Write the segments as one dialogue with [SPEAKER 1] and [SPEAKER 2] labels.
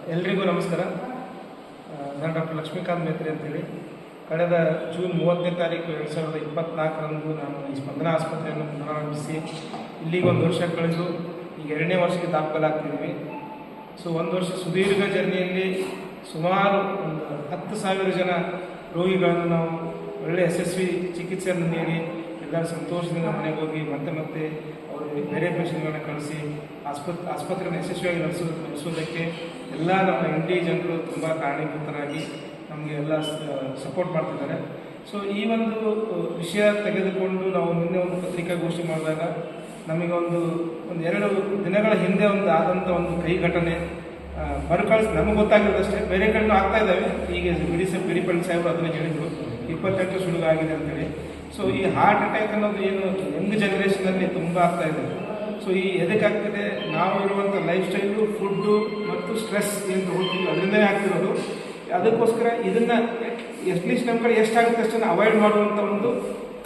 [SPEAKER 1] ಎಲ್ರಿಗೂ ನಮಸ್ಕಾರ. ನಾನು ಡಾಕ್ಟರ್ ಲಕ್ಷ್ಮೀಕಾಂತ್ ಮೇತ್ರಿ ಅಂತೇಳಿ ಕಳೆದ ಜೂನ್ 30ನೇ ತಾರೀಕು 2024ರಂದು ನಾನು ಈ ಸ್ಪಂದನ ಆಸ್ಪತ್ರೆಯನ್ನು ಪುನರಾರಂಭಿಸಿ ಇಲ್ಲಿಗೆ 1 ವರ್ಷ ಕಳೆದು ಈಗ 2ನೇ ವರ್ಷಕ್ಕೆ ದಾಖಲಾಗ್ತಿದ್ವಿ. ಸೊ 1 ವರ್ಷ ಸುದೀರ್ಘ ಜರ್ನಿಯಲ್ಲಿ ಸುಮಾರು ಒಂದು 10,000 ಜನ ರೋಗಿಗಳನ್ನು ನಾವು ಒಳ್ಳೆಯ ಯಶಸ್ವಿ ಚಿಕಿತ್ಸೆಯನ್ನು ನೀಡಿ ಎಲ್ಲರೂ ಸಂತೋಷದಿಂದ ಮನೆಗೆ ಹೋಗಿ ಮತ್ತೆ ಅವರು ಬೇರೆ ಪೇಷಂಟ್ಗಳನ್ನ ಕಳಿಸಿ ಆಸ್ಪತ್ರೆಯನ್ನು ಯಶಸ್ವಿಯಾಗಿ ನಡೆಸೋದಕ್ಕೆ ಎಲ್ಲ ನಮ್ಮ ND ಜನರು ತುಂಬ ಕಾರಣೀಭೂತರಾಗಿ ನಮಗೆ ಎಲ್ಲ ಸಪೋರ್ಟ್ ಮಾಡ್ತಿದ್ದಾರೆ. ಸೊ ಈ ಒಂದು ವಿಷಯ ತೆಗೆದುಕೊಂಡು ನಾವು ನಿನ್ನೆ ಒಂದು ಪತ್ರಿಕಾಗೋಷ್ಠಿ ಮಾಡಿದಾಗ ನಮಗೆ ಒಂದು 2 ದಿನಗಳ ಹಿಂದೆ ಆದಂಥ ಒಂದು ಕೈ ಘಟನೆ ನಮಗೆ ಗೊತ್ತಾಗಿರೋದಷ್ಟೇ, ಬೇರೆ ಕಡೆನೂ ಆಗ್ತಾ ಇದ್ದಾವೆ. ಈಗ ಬಿಡಿಪಳ್ಳಿ ಸಾಹೇಬರು ಅದನ್ನು ಹೇಳಿದರು, 28 ಸುಡುಗ ಆಗಿದೆ ಅಂತೇಳಿ. ಸೊ ಈ ಹಾರ್ಟ್ ಅಟ್ಯಾಕ್ ಅನ್ನೋದು ಏನು ಯಂಗ್ ಜನ್ರೇಷನಲ್ಲಿ ತುಂಬ ಆಗ್ತಾ ಇದೆ. ಸೊ ಈ ಎದಕ್ಕಾಗ್ತಿದೆ, ನಾವು ಇರುವಂಥ ಲೈಫ್ ಸ್ಟೈಲು, ಫುಡ್ಡು ಮತ್ತು ಸ್ಟ್ರೆಸ್ ಏನು ತಗೊಳ್ತೀವಿ ಅದರಿಂದಲೇ ಆಗ್ತಿರೋದು. ಅದಕ್ಕೋಸ್ಕರ ಇದನ್ನು ಅಟ್ಲೀಸ್ಟ್ ನಮ್ಮ ಕಡೆ ಎಷ್ಟಾಗುತ್ತೆ ಅಷ್ಟನ್ನು ಅವಾಯ್ಡ್ ಮಾಡುವಂಥ ಒಂದು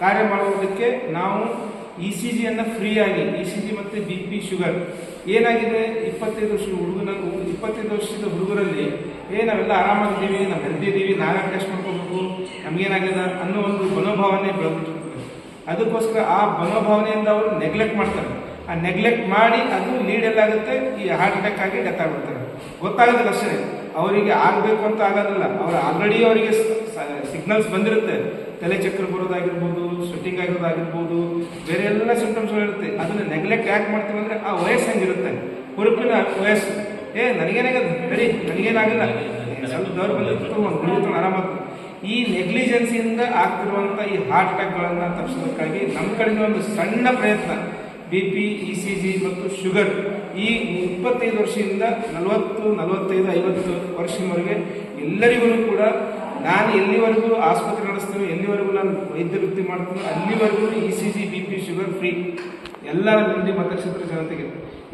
[SPEAKER 1] ಕಾರ್ಯ ಮಾಡುವುದಕ್ಕೆ ನಾವು ECGಯನ್ನು ಫ್ರೀಯಾಗಿ ECG ಮತ್ತು BP ಶುಗರ್ ಏನಾಗಿದೆ 25 ವರ್ಷದ ಹುಡುಗರಲ್ಲಿ ನಾವೆಲ್ಲ ಆರಾಮಾಗಿದ್ದೀವಿ, ನಾವು ಹೆಲ್ದಿ ಇದ್ದೀವಿ, ನಾವೇ ಟೆಸ್ಟ್ ಮಾಡ್ಕೋಬೇಕು, ನಮಗೇನಾಗಿದೆ ಅನ್ನೋ ಒಂದು ಮನೋಭಾವನೆ ಬೆಳೆದ್ಬಿಟ್ಟಿರ್ತದೆ. ಅದಕ್ಕೋಸ್ಕರ ಆ ಮನೋಭಾವನೆಯಿಂದ ಅವರು ನೆಗ್ಲೆಕ್ಟ್ ಮಾಡ್ತಾರೆ. ಆ ನೆಗ್ಲೆಕ್ಟ್ ಮಾಡಿ ಅದು ಲೀಡ್ ಎಲ್ಲಾಗುತ್ತೆ, ಈ ಹಾರ್ಟ್ ಅಟ್ಯಾಕ್ ಆಗಿ ಡೆತ್ ಆಗಿಬಿಡ್ತಾರೆ. ಗೊತ್ತಾಗೋದಿಲ್ಲ ಅಷ್ಟೇ, ಅವರಿಗೆ ಆಗಬೇಕು ಅಂತ ಆಗೋದಿಲ್ಲ. ಆಲ್ರೆಡಿ ಅವರಿಗೆ ಸಿಗ್ನಲ್ಸ್ ಬಂದಿರುತ್ತೆ, ತಲೆ ಚಕ್ರ ಬರೋದಾಗಿರ್ಬೋದು, ಸ್ವೆಟ್ಟಿಂಗ್ ಆಗಿರೋದಾಗಿರ್ಬೋದು, ಬೇರೆ ಎಲ್ಲ ಸಿಂಪ್ಟಮ್ಸ್ಗಳು ಇರುತ್ತೆ. ಅದನ್ನು ನೆಗ್ಲೆಕ್ಟ್ ಯಾಕೆ ಮಾಡ್ತೀವಿ ಅಂದರೆ ಆ ವಯಸ್ಸು ಹೆಂಗಿರುತ್ತೆ, ಹುರುಪಿನ ವಯಸ್ಸು. ನನಗೇನಾಗದು ಬರೀ ನನಗೇನಾಗಿಲ್ಲ, ಸ್ವಲ್ಪ ದವ್ರು ಬಂದಿರ್ತಾರೆ, ಒಂದು ಗುಳಿಗೆ ಆರಾಮಾಗ್ತದೆ. ಈ ನೆಗ್ಲಿಜೆನ್ಸಿಯಿಂದ ಆಗ್ತಿರುವಂಥ ಈ ಹಾರ್ಟ್ ಅಟ್ಯಾಕ್ಗಳನ್ನು ತಪ್ಪಿಸೋದಕ್ಕಾಗಿ ನಮ್ಮ ಕಡೆಯಿಂದ ಒಂದು ಸಣ್ಣ ಪ್ರಯತ್ನ, BP, ECG ಮತ್ತು ಶುಗರ್ ಈ 25 ವರ್ಷದಿಂದ 40, 45, 50 ವರ್ಷದವರೆಗೆ ಎಲ್ಲರಿಗೂ ಕೂಡ ನಾನು ಎಲ್ಲಿವರೆಗೂ ಆಸ್ಪತ್ರೆ ನಡೆಸ್ತೀನಿ, ಎಲ್ಲಿವರೆಗೂ ನಾನು ವೈದ್ಯ ವೃತ್ತಿ ಮಾಡ್ತೀನಿ, ಅಲ್ಲಿವರೆಗೂ ECG, BP, ಶುಗರ್ ಫ್ರೀ. ಎಲ್ಲ ಮಂದಿ ಮತಕ್ಷೇತ್ರ ಜನತೆಗೆ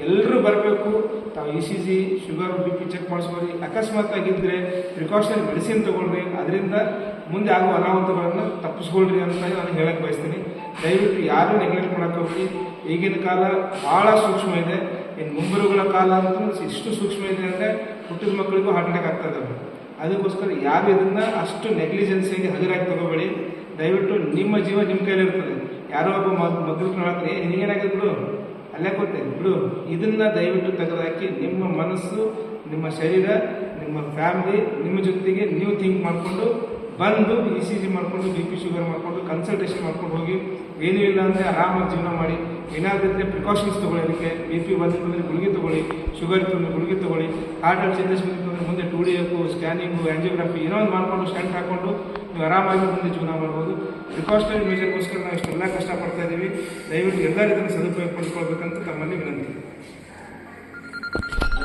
[SPEAKER 1] ಎಲ್ಲರೂ ಬರಬೇಕು. ತಾವು ECG, ಶುಗರ್, BP ಚೆಕ್ ಮಾಡಿಸ್ಕೊಳ್ಳಿ. ಅಕಸ್ಮಾತ್ ಆಗಿದ್ದರೆ ಪ್ರಿಕಾಷನ್ ಮೆಡಿಸಿನ್ ತೊಗೊಳ್ರಿ, ಅದರಿಂದ ಮುಂದೆ ಆಗುವ ಅನಾಹುತಗಳನ್ನು ತಪ್ಪಿಸ್ಕೊಳ್ರಿ ಅಂತ ನಾನು ಹೇಳಕ್ಕೆ ಬಯಸ್ತೀನಿ. ದಯವಿಟ್ಟು ಯಾರೂ ನೆಗ್ಲೆಕ್ಟ್ ಮಾಡೋಕ್ಕೋಗಿ. ಈಗಿನ ಕಾಲ ಭಾಳ ಸೂಕ್ಷ್ಮ ಇದೆ, ಇನ್ನು ಮುಂಬರುಗಳ ಕಾಲ ಅಂತೂ ಇಷ್ಟು ಸೂಕ್ಷ್ಮ ಇದೆ ಅಂದರೆ ಹುಟ್ಟಿದ ಮಕ್ಕಳಿಗೂ ಹಾರ್ಟ್ ಅಟ್ಯಾಕ್ ಆಗ್ತಾ ಇದ್ದಾವೆ. ಅದಕ್ಕೋಸ್ಕರ ಯಾರು ಇದನ್ನು ಅಷ್ಟು ನೆಗ್ಲಿಜೆನ್ಸಿಯಾಗಿ ಹಗುರಾಗಿ ತಗೋಬೇಡಿ. ದಯವಿಟ್ಟು ನಿಮ್ಮ ಜೀವ ನಿಮ್ಮ ಕೈಲಿರ್ತದೆ. ಯಾರೋ ಒಬ್ಬ ಮಕ್ಕಳು ಹೇಳ್ತಾರೆ, ನಿನಗೇನಾಗಿದೆ ಬಿಡು, ಅಲ್ಲೇ ಕೊಡ್ತೇನೆ ಬಿಡು. ಇದನ್ನು ದಯವಿಟ್ಟು ತೆಗೆದುಹಾಕಿ ನಿಮ್ಮ ಮನಸ್ಸು, ನಿಮ್ಮ ಶರೀರ, ನಿಮ್ಮ ಫ್ಯಾಮಿಲಿ, ನಿಮ್ಮ ಜೊತೆಗೆ ನೀವು ಥಿಂಕ್ ಮಾಡಿಕೊಂಡು ಬಂದು ECG ಮಾಡಿಕೊಂಡು BP ಶುಗರ್ ಮಾಡಿಕೊಂಡು ಕನ್ಸಲ್ಟೇಷನ್ ಮಾಡ್ಕೊಂಡು ಹೋಗಿ. ಏನೂ ಇಲ್ಲ ಅಂದರೆ ಆರಾಮಾಗಿ ಜೀವನ ಮಾಡಿ. ಏನಾದರೂ ಇದ್ದರೆ ಪ್ರಿಕಾಷನ್ಸ್ ತೊಗೊಳ್ಳಿ. ಅದಕ್ಕೆ BP ಬಂದಿರ್ತಂದರೆ ಗುಳಿಗೆ ತೊಗೊಳ್ಳಿ, ಶುಗರ್ ಇರ್ತಂದರೆ ಗುಳಿಗೆ ತೊಗೊಳ್ಳಿ. ಹಾರ್ಟಲ್ಲಿ ಚೇಂಜಸ್ ಬಂದಿರ್ತಂದರೆ ಮುಂದೆ 2D ಎಕ್ಕು, ಸ್ಕ್ಯಾನಿಂಗು, ಆ್ಯಂಜಿಯೋಗ್ರಫಿ ಏನೋ ಒಂದು ಮಾಡಿಕೊಂಡು ಸ್ಟೆಂಟ್ ಹಾಕ್ಕೊಂಡು ನೀವು ಆರಾಮಾಗಿ ಮುಂದೆ ಜೀವನ ಮಾಡ್ಬೋದು. ಪ್ರಿಕಾಷನರಿ ಮೆಜರ್ಗೋಸ್ಕರ ನಾವು ಇಷ್ಟೆಲ್ಲ ಕಷ್ಟಪಡ್ತಾ ಇದ್ದೀವಿ. ದಯವಿಟ್ಟು ಎಲ್ಲರೂ ಇದನ್ನು ಸದುಪಯೋಗ ಪಡ್ಕೊಳ್ಬೇಕಂತ ತಮ್ಮಲ್ಲಿ ವಿನಂತಿ.